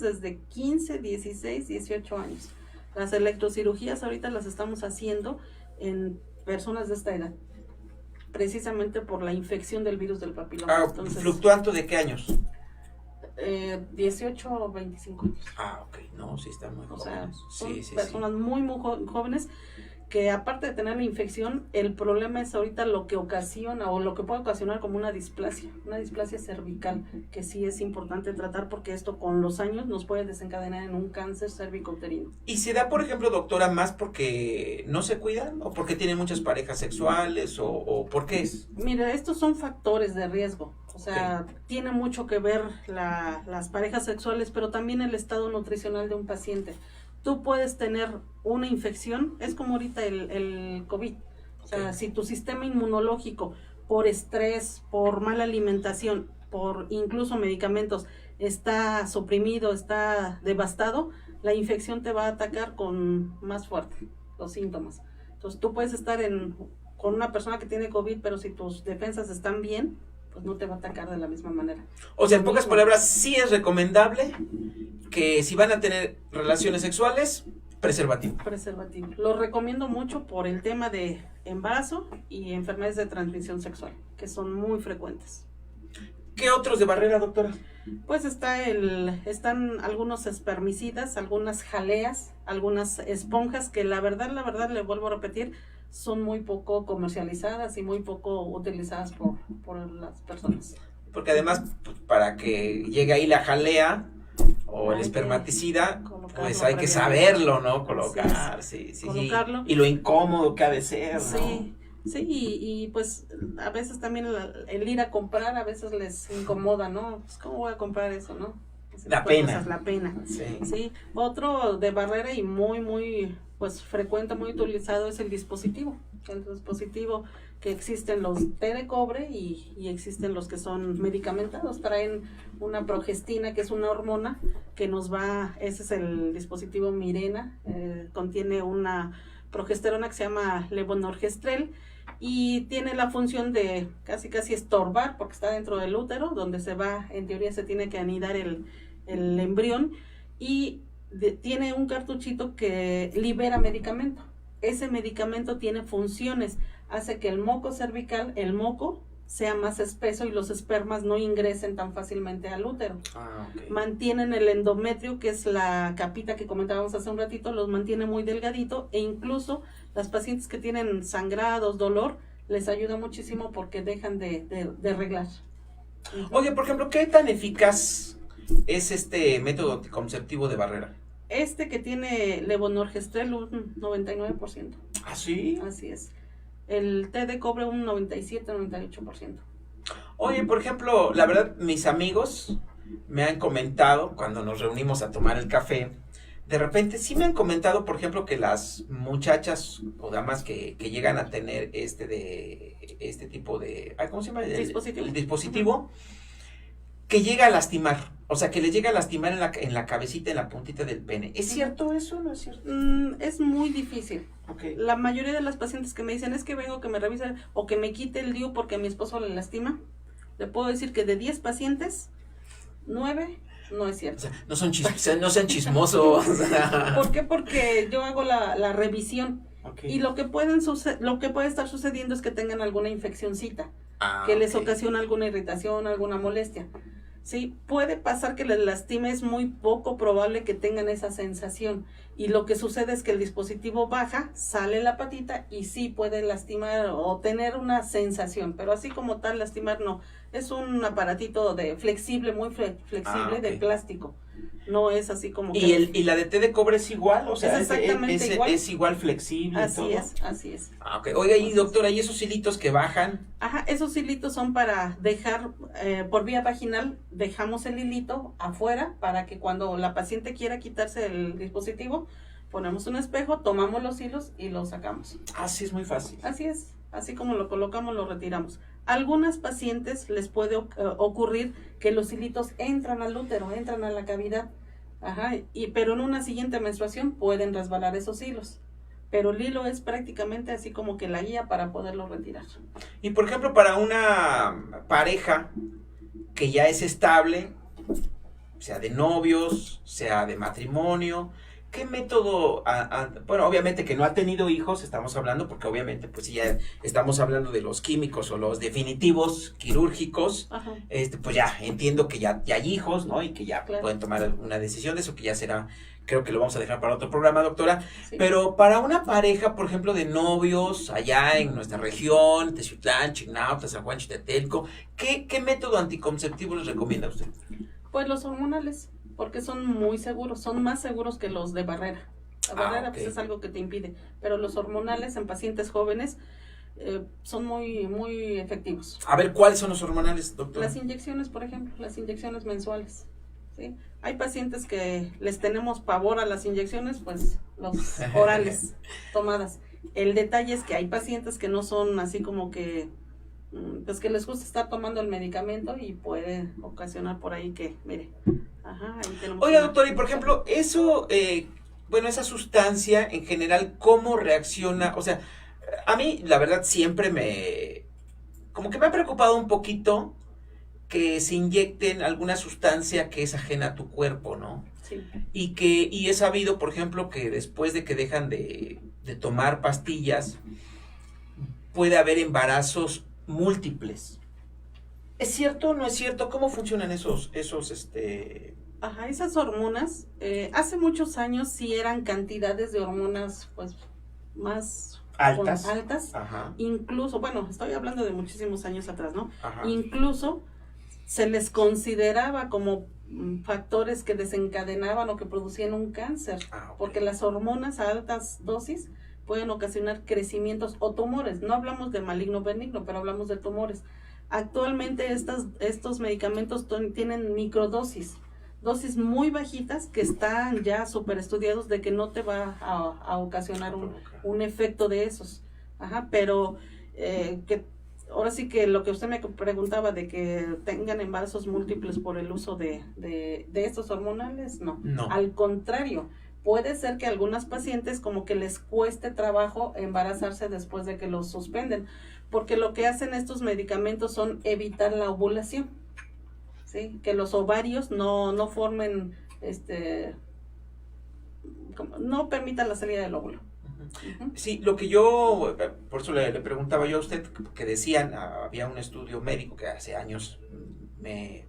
desde 15, 16, 18 años. Las electrocirugías ahorita las estamos haciendo en personas de esta edad, precisamente por la infección del virus del papiloma. Ah, entonces, ¿fluctuando de qué años? 18 o 25 años. Ah, ok, no, sí están muy jóvenes. O sea, son sí, personas muy jóvenes que aparte de tener la infección, el problema es ahorita lo que ocasiona o lo que puede ocasionar como una displasia cervical, que sí es importante tratar porque esto con los años nos puede desencadenar en un cáncer cervicouterino. ¿Y se da, por ejemplo, doctora, más porque no se cuidan o porque tienen muchas parejas sexuales o por qué es? Mira, estos son factores de riesgo, o sea, tiene mucho que ver las parejas sexuales, pero también el estado nutricional de un paciente. Tú puedes tener una infección, es como ahorita el COVID, o sea, si tu sistema inmunológico por estrés, por mala alimentación, por incluso medicamentos, está suprimido, está devastado, la infección te va a atacar con más fuerte los síntomas. Entonces tú puedes estar con una persona que tiene COVID, pero si tus defensas están bien, pues no te va a atacar de la misma manera. O sea, en pocas palabras, sí es recomendable que si van a tener relaciones sexuales, preservativo. Preservativo. Lo recomiendo mucho por el tema de embarazo y enfermedades de transmisión sexual, que son muy frecuentes. ¿Qué otros de barrera, doctora? Pues están algunos espermicidas, algunas jaleas, algunas esponjas que la verdad, le vuelvo a repetir, son muy poco comercializadas y muy poco utilizadas por las personas. Porque además, para que llegue ahí la jalea o el espermaticida, pues hay que saberlo, ¿no? Colocar, sí. Colocarlo. Y lo incómodo que ha de ser, ¿no? Sí, y pues a veces también el ir a comprar a veces les incomoda, ¿no? Pues, ¿cómo voy a comprar eso, no? La pena. La pena. Sí. Otro de barrera y muy pues frecuente, muy utilizado es el dispositivo. El dispositivo que existen los té de cobre y existen los que son medicamentados. Traen una progestina, que es una hormona que ese es el dispositivo Mirena, contiene una progesterona que se llama levonorgestrel y tiene la función de casi estorbar porque está dentro del útero donde en teoría se tiene que anidar el embrión y tiene un cartuchito que libera medicamento. Ese medicamento tiene funciones, hace que el moco cervical, el moco, sea más espeso y los espermas no ingresen tan fácilmente al útero. Mantienen el endometrio, que es la capita que comentábamos hace un ratito, los mantiene muy delgadito e incluso las pacientes que tienen sangrados, dolor, les ayuda muchísimo porque dejan de reglar. Oye, por ejemplo, ¿qué tan eficaz es este método anticonceptivo de barrera? Este que tiene levonorgestrel un 99%. ¿Ah, sí? Así es. El té de cobre un 97-98%. Oye, por ejemplo, la verdad, mis amigos me han comentado cuando nos reunimos a tomar el café, de repente sí me han comentado, por ejemplo, que las muchachas o damas que llegan a tener este tipo de, ¿cómo se llama? Dispositivo. El dispositivo, que llega a lastimar, o sea, que les llega a lastimar en la cabecita, en la puntita del pene. ¿Es cierto eso o no es cierto? Es muy difícil. Okay. La mayoría de las pacientes que me dicen es que vengo que me revisen o que me quite el DIU porque a mi esposo le lastima, le puedo decir que de 10 pacientes, 9 no es cierto. O sea, no sean chismosos. ¿Por qué? Porque yo hago la revisión. Okay. Y lo que puede estar sucediendo es que tengan alguna infeccióncita, que les ok. ocasiona alguna irritación, alguna molestia. Sí, puede pasar que les lastime, es muy poco probable que tengan esa sensación. Y lo que sucede es que el dispositivo baja, sale la patita y sí puede lastimar o tener una sensación, pero así como tal lastimar no. Es un aparatito flexible, muy flexible, ok. de plástico. No es así como ¿Y la de té de cobre es igual? O sea, Es exactamente igual. Es igual flexible. Así es, así es. Ok. Oiga, y doctora, ¿y esos hilitos que bajan? Ajá, esos hilitos son para dejar, por vía vaginal, dejamos el hilito afuera para que cuando la paciente quiera quitarse el dispositivo, ponemos un espejo, tomamos los hilos y los sacamos. Sí, es muy fácil. Así es, así como lo colocamos, lo retiramos. A algunas pacientes les puede ocurrir que los hilitos entran al útero, entran a la cavidad, pero en una siguiente menstruación pueden resbalar esos hilos. Pero el hilo es prácticamente así como que la guía para poderlo retirar. Y por ejemplo, para una pareja que ya es estable, sea de novios, sea de matrimonio, ¿qué método, bueno, obviamente que no ha tenido hijos, estamos hablando, porque obviamente pues si ya estamos hablando de los químicos o los definitivos quirúrgicos, Ajá. Pues ya entiendo que ya hay hijos, ¿no? Y que ya Claro. pueden tomar una decisión de eso, que ya será, creo que lo vamos a dejar para otro programa, doctora. Sí. Pero para una pareja, por ejemplo, de novios, allá en nuestra región, Teziutlán, Chignautla, San Juan, Chitetelco, ¿qué método anticonceptivo les recomienda usted? Pues los hormonales, porque son muy seguros, son más seguros que los de barrera. La barrera ok. pues es algo que te impide, pero los hormonales en pacientes jóvenes son muy, muy efectivos. A ver, ¿cuáles son los hormonales, doctora? Las inyecciones, por ejemplo, las inyecciones mensuales, ¿sí? Hay pacientes que les tenemos pavor a las inyecciones, pues los orales tomadas. El detalle es que hay pacientes que no son así como que, pues que les gusta estar tomando el medicamento y puede ocasionar por ahí que, mire, ahí tenemos. Oiga, doctor, y por ejemplo, eso, bueno, esa sustancia en general, ¿cómo reacciona? O sea, a mí, la verdad, siempre como que me ha preocupado un poquito que se inyecten alguna sustancia que es ajena a tu cuerpo, ¿no? Sí. Y he sabido, por ejemplo, que después de que dejan de tomar pastillas, puede haber embarazos múltiples. ¿Es cierto o no es cierto? ¿Cómo funcionan esos esas hormonas, hace muchos años sí eran cantidades de hormonas, pues, más altas. Ajá. Incluso, bueno, estoy hablando de muchísimos años atrás, ¿no? Ajá. Incluso se les consideraba como factores que desencadenaban o que producían un cáncer, Okay. porque las hormonas a altas dosis pueden ocasionar crecimientos o tumores. No hablamos de maligno benigno, pero hablamos de tumores. Actualmente estos medicamentos tienen microdosis, dosis muy bajitas que están ya súper estudiados de que no te va a ocasionar un efecto de esos. Pero que ahora sí que lo que usted me preguntaba de que tengan embarazos múltiples por el uso de estos hormonales, no. Al contrario, puede ser que a algunas pacientes como que les cueste trabajo embarazarse después de que los suspenden, porque lo que hacen estos medicamentos son evitar la ovulación, ¿sí? Que los ovarios no formen, no permitan la salida del óvulo. Sí, lo que yo, por eso le preguntaba yo a usted, que decían, había un estudio médico que hace años me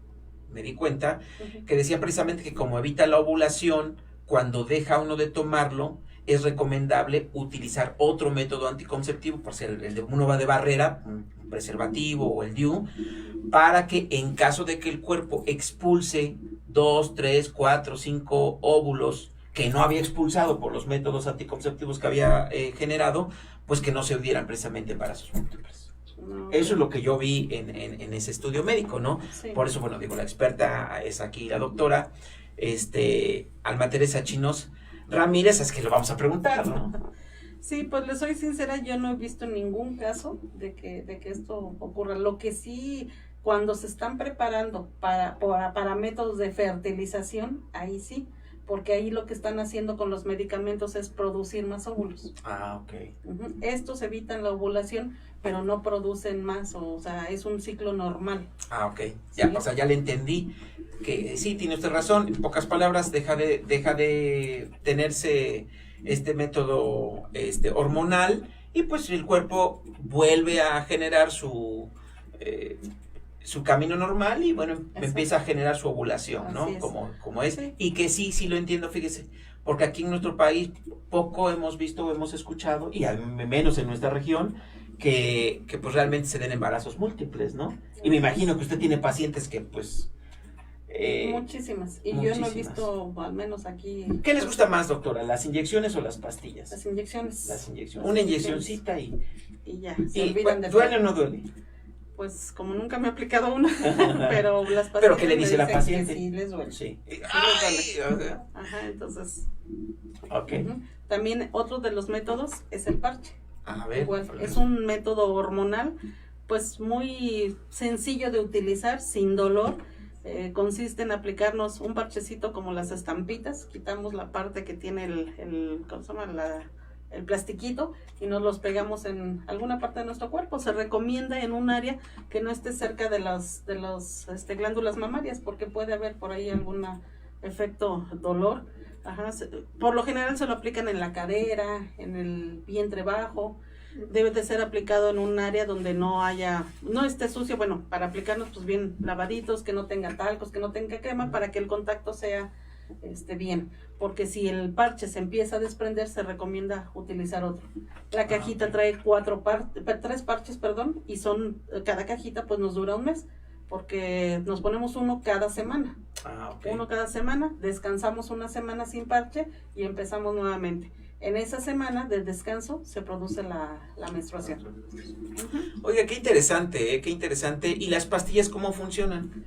di cuenta, que decía precisamente que como evita la ovulación, cuando deja uno de tomarlo, es recomendable utilizar otro método anticonceptivo, por ser el de uno va de barrera, un preservativo o el DIU, para que en caso de que el cuerpo expulse 2, 3, 4, 5 óvulos que no había expulsado por los métodos anticonceptivos que había generado, pues que no se dieran precisamente embarazos múltiples. No. Eso es lo que yo vi en ese estudio médico, ¿no? Sí. Por eso, bueno, digo, la experta es aquí la doctora Alma Teresa Chinos Ramírez, es que lo vamos a preguntar, ¿no? Sí, pues le soy sincera, yo no he visto ningún caso de que esto ocurra. Lo que sí, cuando se están preparando para métodos de fertilización, ahí sí, porque ahí lo que están haciendo con los medicamentos es producir más óvulos. Ah, ok. Estos evitan la ovulación, pero no producen más, o sea, es un ciclo normal. Ah, ok. Ya, Sí. o sea, ya le entendí que sí, tiene usted razón. En pocas palabras, deja de tenerse este método hormonal y pues el cuerpo vuelve a generar su camino normal y bueno, Exacto. empieza a generar su ovulación, ¿no? Así es. Como es. Sí. Y que sí lo entiendo, fíjese, porque aquí en nuestro país poco hemos visto, hemos escuchado, y al menos en nuestra región, que pues realmente se den embarazos múltiples, ¿no? Y me imagino que usted tiene pacientes que pues... Muchísimas. Y yo no he muchísimas. visto, al menos aquí... ¿Qué les gusta más, doctora? ¿Las inyecciones o las pastillas? Las inyecciones. Las inyecciones. Las Una inyecciones. inyeccioncita Y ya, y se olvidan de ¿duele o todo. no duele? Pues como nunca me he aplicado una, pero las pacientes ¿Pero qué le dice me la dicen paciente? que sí les duele. Sí. les Ay, Ajá, entonces... ok. También otro de los métodos es el parche. A ver. Igual, es un método hormonal, pues muy sencillo de utilizar, sin dolor. Consiste en aplicarnos un parchecito como las estampitas, quitamos la parte que tiene ¿cómo se llama? El plastiquito y nos los pegamos en alguna parte de nuestro cuerpo. Se recomienda en un área que no esté cerca de las glándulas mamarias, porque puede haber por ahí algún efecto dolor. Ajá, por lo general se lo aplican en la cadera, en el vientre bajo. Debe de ser aplicado en un área donde no esté sucio, bueno, para aplicarnos pues bien lavaditos, que no tenga talcos, que no tenga crema, para que el contacto sea bien, porque si el parche se empieza a desprender, se recomienda utilizar otro. La cajita trae 3 parches, y cada cajita pues nos dura un mes, porque nos ponemos uno cada semana. Ok. Uno cada semana, descansamos una semana sin parche y empezamos nuevamente. En esa semana de descanso se produce la menstruación. Oiga, qué interesante, qué interesante. ¿Y las pastillas cómo funcionan?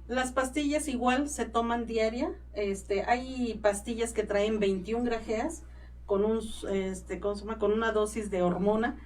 Las pastillas igual se toman diaria. Hay pastillas que traen 21 grajeas con con una dosis de hormona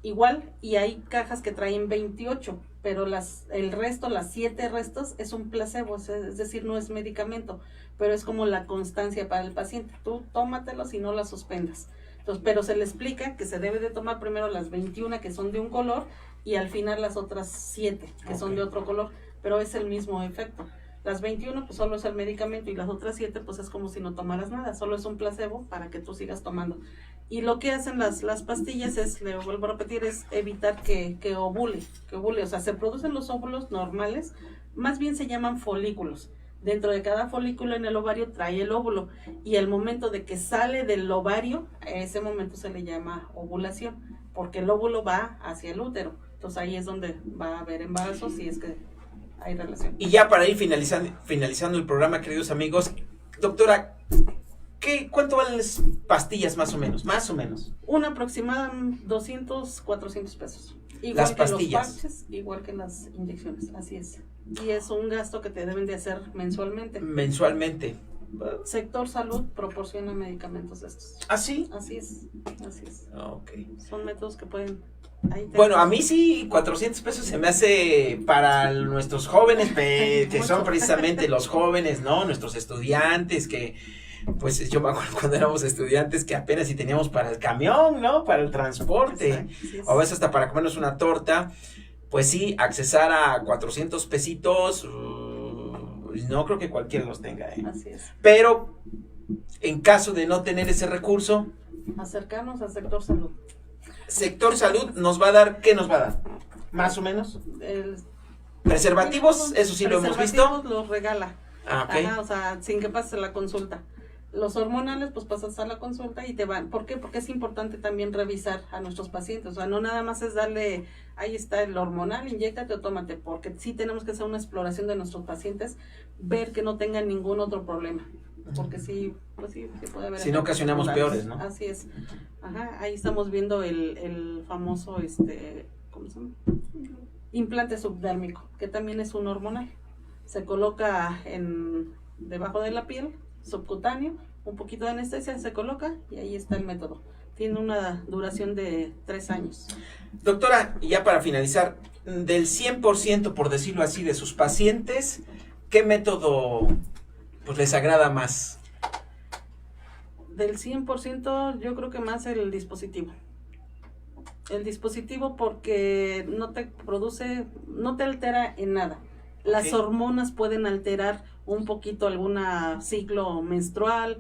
igual, y hay cajas que traen 28, pero el resto, las 7 restos, es un placebo, es decir, no es medicamento, pero es como la constancia para el paciente. Tú tómatelos y no las suspendas. Entonces, pero se le explica que se debe de tomar primero las 21 que son de un color y al final las otras 7 que son de otro color, pero es el mismo efecto. Las 21 pues solo es el medicamento y las otras 7 pues es como si no tomaras nada, solo es un placebo para que tú sigas tomando. Y lo que hacen las pastillas es, le vuelvo a repetir, es evitar que ovule, o sea, se producen los óvulos normales, más bien se llaman folículos. Dentro de cada folículo en el ovario trae el óvulo, y el momento de que sale del ovario, a ese momento se le llama ovulación, porque el óvulo va hacia el útero. Entonces ahí es donde va a haber embarazo, si es que hay relación. Y ya para ir finalizando el programa, queridos amigos, doctora, ¿cuánto valen las pastillas más o menos? Más o menos. Una aproximada 200, 400 pesos. Igual Las que pastillas. los parches, igual que las inyecciones, así es. Y es un gasto que te deben de hacer mensualmente. Mensualmente. Sector Salud proporciona medicamentos de estos. ¿Ah, sí? Así es. Ok. Son métodos que pueden... Bueno, a mí sí, 400 pesos se me hace para nuestros jóvenes, que son precisamente los jóvenes, ¿no? Nuestros estudiantes, que pues yo me acuerdo cuando éramos estudiantes que apenas si teníamos para el camión, ¿no? Para el transporte. Exacto, sí es. O a veces hasta para comernos una torta. Pues sí, accesar a 400 pesitos, no creo que cualquiera los tenga, ¿eh? Así es. Pero en caso de no tener ese recurso, Acercarnos al Sector Salud. Sector Salud nos va a dar, ¿qué nos va a dar? Más o menos. Preservativos, eso sí lo hemos visto. Los regala. Ah, ok. Ajá, o sea, sin que pase la consulta. los hormonales, pues pasas a la consulta y te van. ¿Por qué? Porque es importante también revisar a nuestros pacientes. O sea, no nada más es darle, ahí está el hormonal, inyéctate o tómate, porque sí tenemos que hacer una exploración de nuestros pacientes, ver que no tengan ningún otro problema. Porque sí, pues sí puede haber. Si no ocasionamos peores, ¿no? Así es. Ajá, ahí estamos viendo el famoso, ¿cómo se llama? Implante subdérmico, que también es un hormonal. Se coloca debajo de la piel, subcutáneo, un poquito de anestesia, se coloca y ahí está el método. Tiene una duración de 3 años. Doctora, y ya para finalizar, del 100%, por decirlo así, de sus pacientes, ¿qué método pues les agrada más? Del 100% yo creo que más el dispositivo. El dispositivo porque no te altera en nada. Las hormonas pueden alterar un poquito algún ciclo menstrual,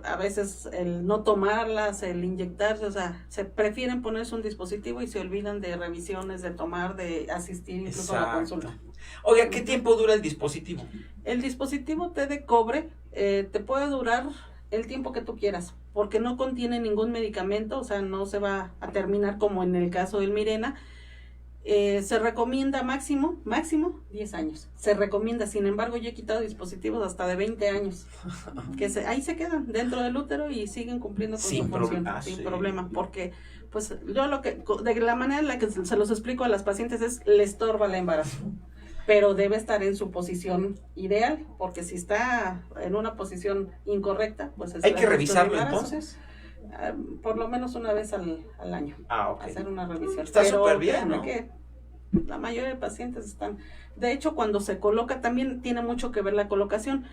a veces el no tomarlas, el inyectarse, o sea, se prefieren ponerse un dispositivo y se olvidan de revisiones, de tomar, de asistir incluso a la consulta. Oiga, ¿qué tiempo dura el dispositivo? El dispositivo T de cobre te puede durar el tiempo que tú quieras, porque no contiene ningún medicamento, o sea, no se va a terminar como en el caso del Mirena. Se recomienda máximo 10 años. Se recomienda, sin embargo, yo he quitado dispositivos hasta de 20 años, que ahí se quedan dentro del útero y siguen cumpliendo con su función, sin problema, porque pues yo de la manera en la que se los explico a las pacientes es, le estorba el embarazo, pero debe estar en su posición ideal, porque si está en una posición incorrecta, pues hay que revisarlo entonces. Por lo menos una vez al año. Ok. Hacer una revisión. Está súper bien, ¿no? Que la mayoría de pacientes están. De hecho, cuando se coloca, también tiene mucho que ver la colocación.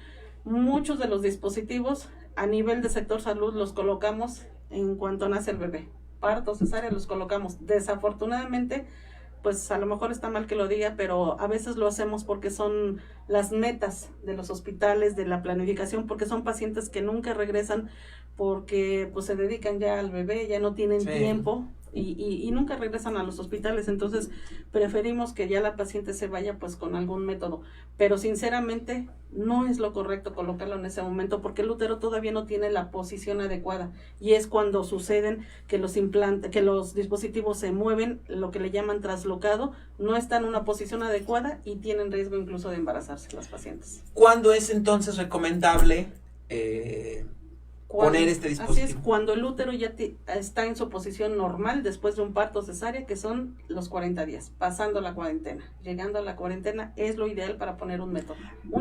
Muchos de los dispositivos a nivel de sector salud los colocamos en cuanto nace el bebé. Parto, cesárea, los colocamos. Desafortunadamente, pues a lo mejor está mal que lo diga, pero a veces lo hacemos porque son las metas de los hospitales, de la planificación, porque son pacientes que nunca regresan porque pues se dedican ya al bebé, ya no tienen tiempo y nunca regresan a los hospitales. Entonces preferimos que ya la paciente se vaya pues con algún método, pero sinceramente no es lo correcto colocarlo en ese momento porque el útero todavía no tiene la posición adecuada y es cuando suceden que los dispositivos se mueven, lo que le llaman traslocado, no están en una posición adecuada y tienen riesgo incluso de embarazarse las pacientes. ¿Cuándo es entonces recomendable poner este dispositivo? Así es, cuando el útero ya está en su posición normal después de un parto cesárea, que son los 40 días, pasando la cuarentena. Llegando a la cuarentena es lo ideal para poner un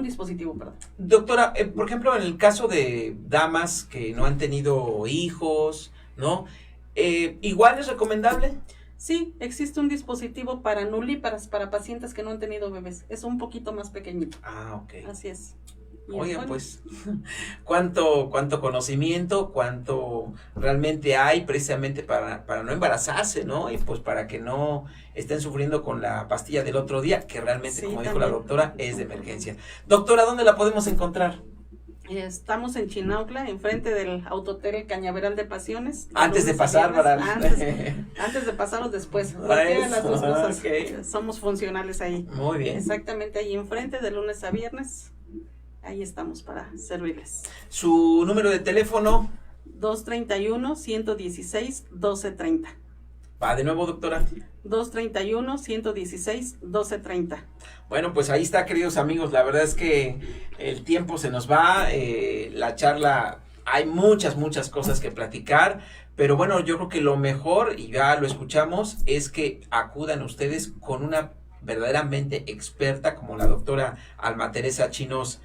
dispositivo, perdón. Doctora, por ejemplo, en el caso de damas que no han tenido hijos, ¿no? ¿Igual es recomendable? Sí, existe un dispositivo para nulíparas, para pacientes que no han tenido bebés. Es un poquito más pequeñito. Ok. Así es. Oigan, pues, cuánto conocimiento, cuánto realmente hay precisamente para no embarazarse, ¿no? Y pues para que no estén sufriendo con la pastilla del otro día, que realmente, como dijo la doctora, es de emergencia. Doctora, ¿dónde la podemos encontrar? Estamos en Chinautla, enfrente del Autotel Cañaveral de Pasiones. Antes de pasar, antes de pasar o después. Cualquiera de las dos cosas. Okay. Somos funcionales ahí. Muy bien. Exactamente ahí enfrente, de lunes a viernes. Ahí estamos para servirles. ¿Su número de teléfono? 231-116-1230. Va de nuevo, doctora. 231-116-1230. Bueno, pues ahí está, queridos amigos. La verdad es que el tiempo se nos va. La charla, hay muchas cosas que platicar. Pero bueno, yo creo que lo mejor, y ya lo escuchamos, es que acudan ustedes con una verdaderamente experta como la doctora Alma Teresa Chinos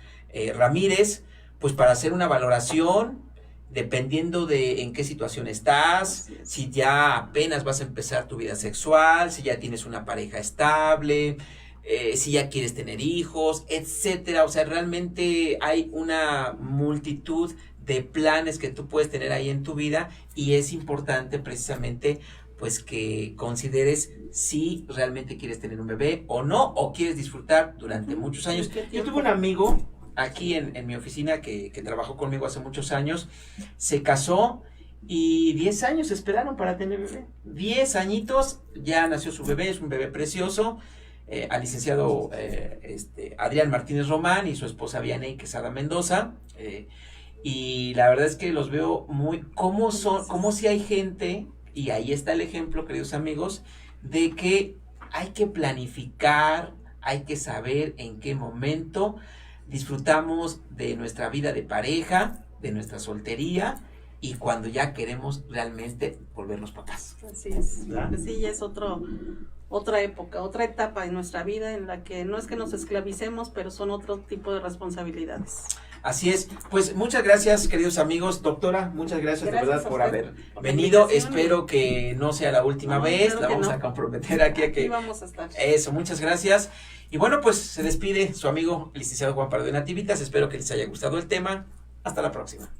Ramírez, pues para hacer una valoración dependiendo de en qué situación estás, si ya apenas vas a empezar tu vida sexual, si ya tienes una pareja estable, si ya quieres tener hijos, etcétera. O sea, realmente hay una multitud de planes que tú puedes tener ahí en tu vida y es importante precisamente pues que consideres si realmente quieres tener un bebé o no, o quieres disfrutar durante muchos años. Yo tuve un amigo aquí en mi oficina que trabajó conmigo hace muchos años, se casó y 10 años esperaron para tener bebé. 10 añitos, ya nació su bebé, es un bebé precioso. al licenciado Adrián Martínez Román y su esposa Vianey Quesada Mendoza, y la verdad es que los veo muy, como si hay gente, y ahí está el ejemplo, queridos amigos, de que hay que planificar, hay que saber en qué momento disfrutamos de nuestra vida de pareja, de nuestra soltería, y cuando ya queremos realmente volvernos papás. Así es, pues sí, ya es otra época, otra etapa en nuestra vida en la que no es que nos esclavicemos, pero son otro tipo de responsabilidades. Así es, pues muchas gracias, queridos amigos. Doctora, muchas gracias de verdad por haber venido. Espero que no sea la última vez, la vamos a comprometer aquí a que... Aquí vamos a estar. Eso, muchas gracias. Y bueno, pues se despide su amigo, el licenciado Juan Pardo de Nativitas. Espero que les haya gustado el tema. Hasta la próxima.